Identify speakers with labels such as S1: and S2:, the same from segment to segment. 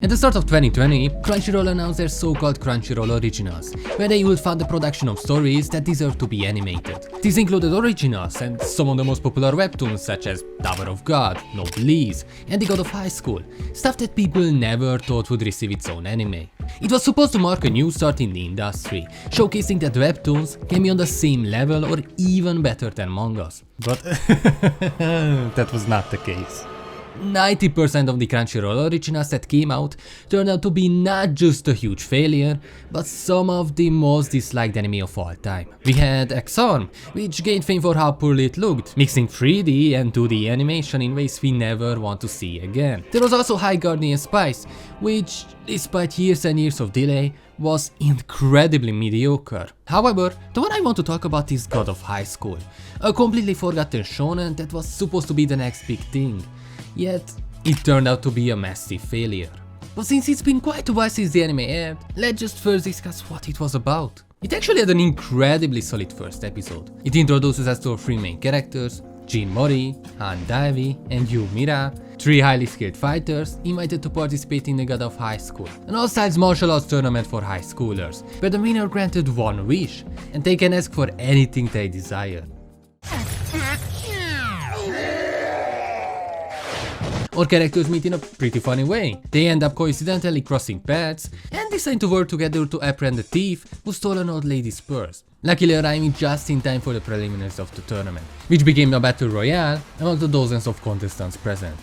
S1: At the start of 2020, Crunchyroll announced their so-called Crunchyroll Originals, where they would fund the production of stories that deserve to be animated. These included originals and some of the most popular webtoons such as Tower of God, Noblesse, and The God of High School, stuff that people never thought would receive its own anime. It was supposed to mark a new start in the industry, showcasing that webtoons can be on the same level or even better than mangas. But that was not the case. 90% of the Crunchyroll originals that came out turned out to be not just a huge failure, but some of the most disliked anime of all time. We had X-Arm, which gained fame for how poorly it looked, mixing 3D and 2D animation in ways we never want to see again. There was also High Guardian Spice, which, despite years and years of delay, was incredibly mediocre. However, the one I want to talk about is God of High School, a completely forgotten shonen that was supposed to be the next big thing. Yet, it turned out to be a massive failure. But since it's been quite a while since the anime aired, let's just first discuss what it was about. It actually had an incredibly solid first episode. It introduces us to our three main characters, Jin Mori, Han Dae-Wi, and Yu Mira, three highly skilled fighters invited to participate in the God of High School, an all-sides martial arts tournament for high schoolers, where the winner granted one wish, and they can ask for anything they desire. Our characters meet in a pretty funny way. They end up coincidentally crossing paths and decide to work together to apprehend the thief who stole an old lady's purse, luckily arriving just in time for the preliminaries of the tournament, which became a battle royale among the dozens of contestants present.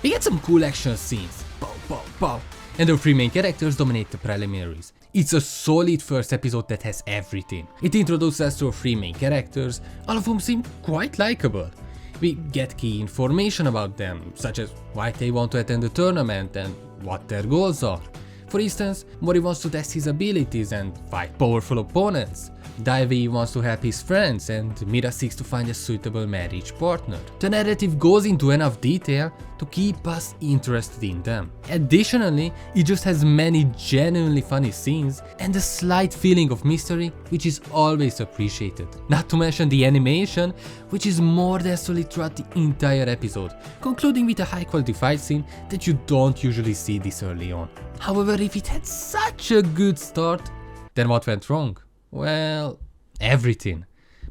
S1: We get some cool action scenes, pow pow pow, and our three main characters dominate the preliminaries. It's a solid first episode that has everything. It introduces us to our three main characters, all of whom seem quite likable. We get key information about them, such as why they want to attend the tournament and what their goals are. For instance, Mori wants to test his abilities and fight powerful opponents. Dae-Wi wants to help his friends, and Mira seeks to find a suitable marriage partner. The narrative goes into enough detail to keep us interested in them. Additionally, it just has many genuinely funny scenes and a slight feeling of mystery, which is always appreciated. Not to mention the animation, which is more than solid throughout the entire episode, concluding with a high quality fight scene that you don't usually see this early on. However, if it had such a good start, then what went wrong? Well, everything.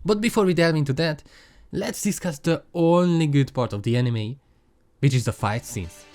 S1: But before we delve into that, let's discuss the only good part of the anime, which is the fight scenes.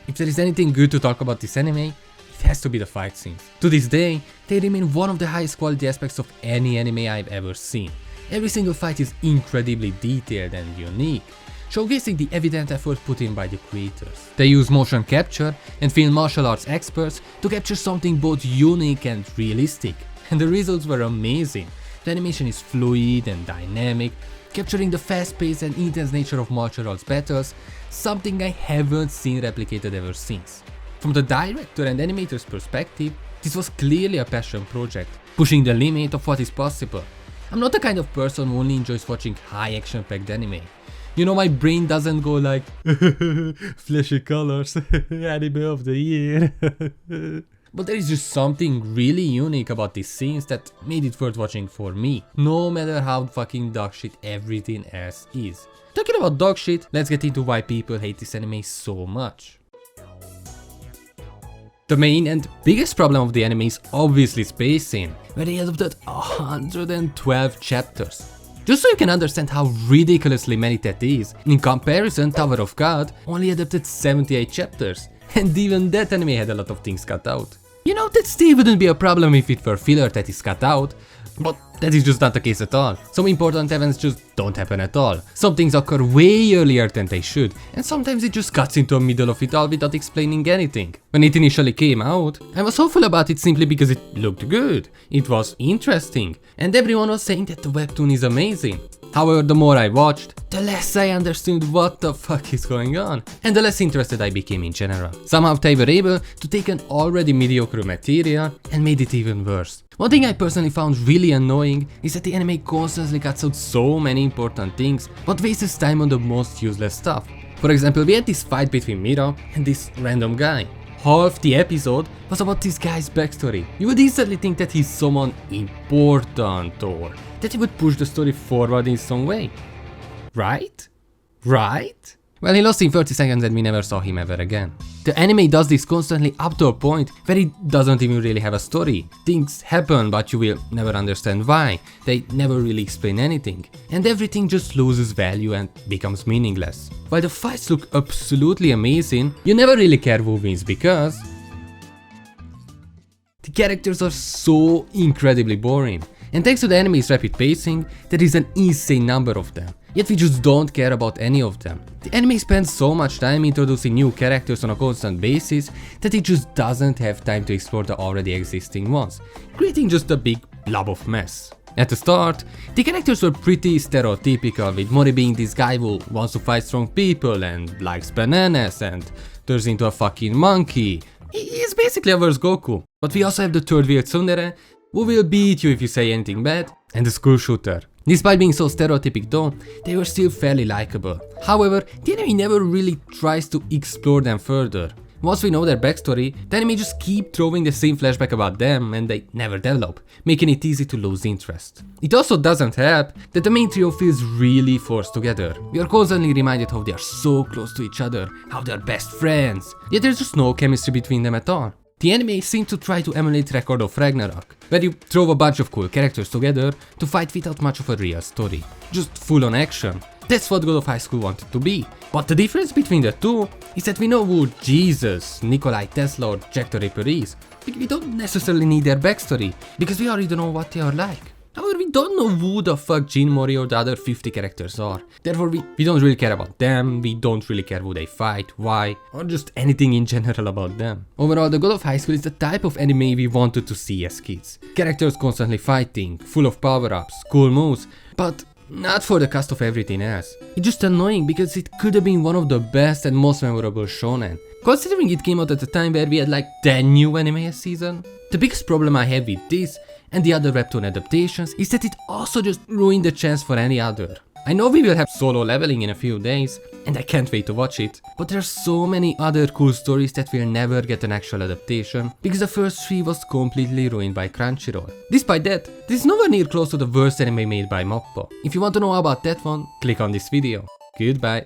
S1: If there is anything good to talk about this anime, it has to be the fight scenes. To this day, they remain one of the highest quality aspects of any anime I've ever seen. Every single fight is incredibly detailed and unique, showcasing the evident effort put in by the creators. They use motion capture and film martial arts experts to capture something both unique and realistic. And the results were amazing. The animation is fluid and dynamic, capturing the fast-paced and intense nature of martial arts battles, something I haven't seen replicated ever since. From the director and animator's perspective, this was clearly a passion project, pushing the limit of what is possible. I'm not the kind of person who only enjoys watching high action-packed anime. You know, my brain doesn't go like flashy colors, anime of the year. But there is just something really unique about these scenes that made it worth watching for me, no matter how fucking dogshit everything else is. Talking about dogshit, let's get into why people hate this anime so much. The main and biggest problem of the anime is obviously spacing, where they adopted 112 chapters. Just so you can understand how ridiculously many that is, in comparison, Tower of God only adapted 78 chapters, and even that anime had a lot of things cut out. You know, that still wouldn't be a problem if it were filler that is cut out, but that is just not the case at all. Some important events just don't happen at all. Some things occur way earlier than they should, and sometimes it just cuts into the middle of it all without explaining anything. When it initially came out, I was hopeful about it simply because it looked good, it was interesting, and everyone was saying that the webtoon is amazing. However, the more I watched, the less I understood what the fuck is going on, and the less interested I became in general. Somehow they were able to take an already mediocre material and made it even worse. One thing I personally found really annoying is that the anime constantly cuts out so many important things, but wastes time on the most useless stuff. For example, we had this fight between Mira and this random guy. half the episode was about this guy's backstory. You would instantly think that he's someone important or that he would push the story forward in some way. Right? Right? Well, he lost in 30 seconds and we never saw him ever again. The anime does this constantly up to a point where it doesn't even really have a story. Things happen but you will never understand why. They never really explain anything. And everything just loses value and becomes meaningless. While the fights look absolutely amazing, you never really care who wins because the characters are so incredibly boring. And thanks to the anime's rapid pacing, there is an insane number of them. Yet we just don't care about any of them. The anime spends so much time introducing new characters on a constant basis that it just doesn't have time to explore the already existing ones, creating just a big blob of mess. At the start, the characters were pretty stereotypical, with Mori being this guy who wants to fight strong people and likes bananas and turns into a fucking monkey. He's basically a worse Goku. But we also have the third wheel tsundere, who will beat you if you say anything bad, and the school shooter. Despite being so stereotypic though, they were still fairly likable. However, the anime never really tries to explore them further. Once we know their backstory, the anime just keep throwing the same flashback about them and they never develop, making it easy to lose interest. It also doesn't help that the main trio feels really forced together. We are constantly reminded how they are so close to each other, how they are best friends, yet there's just no chemistry between them at all. The anime seemed to try to emulate Record of Ragnarok, where you throw a bunch of cool characters together to fight without much of a real story. Just full on action. That's what God of High School wanted to be. But the difference between the two is that we know who Jesus, Nikolai Tesla or Jack the Ripper is. We don't necessarily need their backstory, because we already know what they are like. However, we don't know who the fuck Jin, Mori or the other 50 characters are. Therefore, we don't really care about them, we don't really care who they fight, why, or just anything in general about them. Overall, the God of High School is the type of anime we wanted to see as kids. Characters constantly fighting, full of power-ups, cool moves, but not for the cost of everything else. It's just annoying because it could have been one of the best and most memorable shonen. Considering it came out at a time where we had like 10 new anime a season. The biggest problem I have with this and the other webtoon adaptations is that it also just ruined the chance for any other. I know we will have Solo Leveling in a few days, and I can't wait to watch it, but there are so many other cool stories that will never get an actual adaptation, because the first 3 was completely ruined by Crunchyroll. Despite that, this is nowhere near close to the worst anime made by MAPPA. If you want to know about that one, click on this video. Goodbye.